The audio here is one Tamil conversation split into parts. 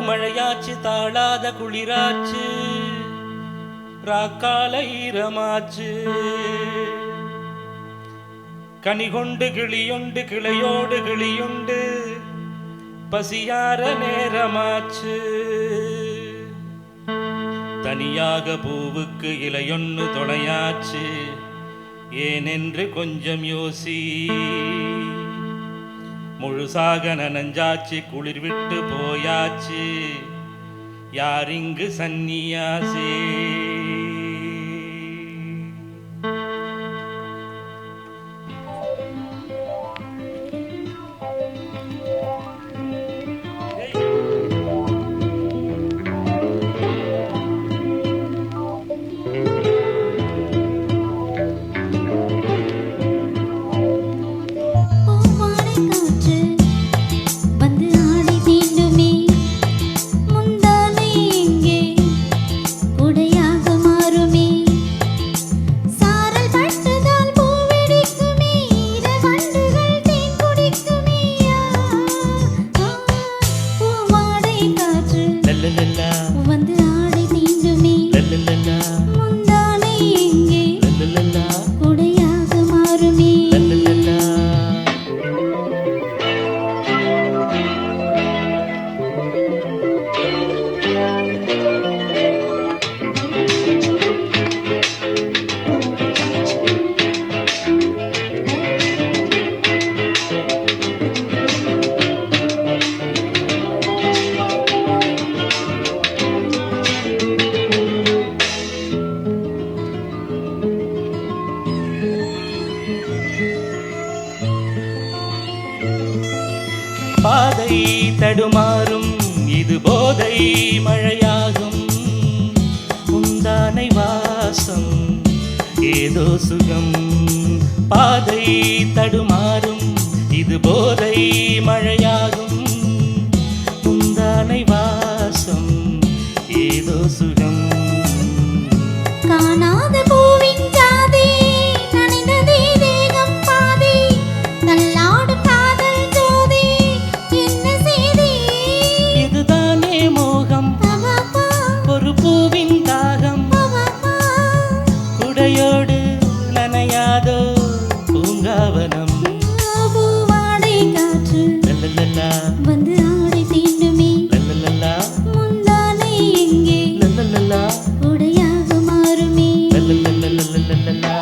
மழையாச்சு தாளாத குளிராச்சு ராக்கால ஈரமாச்சு கனிகொண்டு கிளியுண்டு கிளையோடு கிளியுண்டு பசியார நேரமாச்சு தனியாக பூவுக்கு இலையொன்னு துணையாச்சு ஏனென்று கொஞ்சம் யோசி முழுசாக நனஞ்சாச்சு குளிர் விட்டு போயாச்சு யாரிங்கு சந்நியாசி பாதை தடுமாறும் இது போதை மழையாகும் உந்தானை வாசம் ஏதோ சுகம் பாதை தடுமாறும் இது போதை மழையாகும் உந்தானை வாசம் ஏதோ சுகம் காணாத பூவின் ஜாதி நனைந்ததே தேகம் பாதி நல்லாடும் காதல் ஜோதி என்ன செய்தி இதுதானே மோகம் ஒரு பூவின் தாகம் குடையோடு நனையாதோ பூங்காவனம் பூவாடை காற்று லல்லலல்லா வந்து ஆடை தீண்டுமே லல்லலல்லா முந்தானை எங்கே லல்லலல்லா உடையாக மாறுமே லல்லலல்லா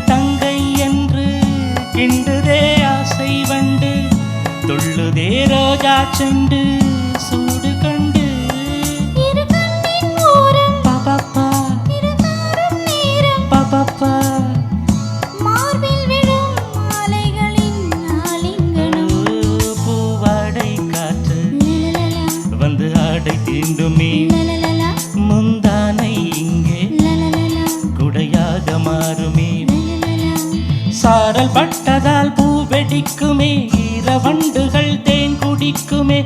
தங்கை என்று கிண்டுதே ஆசை வண்டு துள்ளுதே ரோஜா செண்டு சூடு கண்டு பாப்பா பாப்பா மார்பில் விழும் மாலைகளின் ஆலிங்கனம் பூவாடை காற்று வந்து ஆடை தீண்டுமே முந்தானை இங்கே குடையாக மாறுமே சாரல் பட்டதால் பூ வெடிக்குமே ஈரவண்டுகள் தேன் குடிக்குமே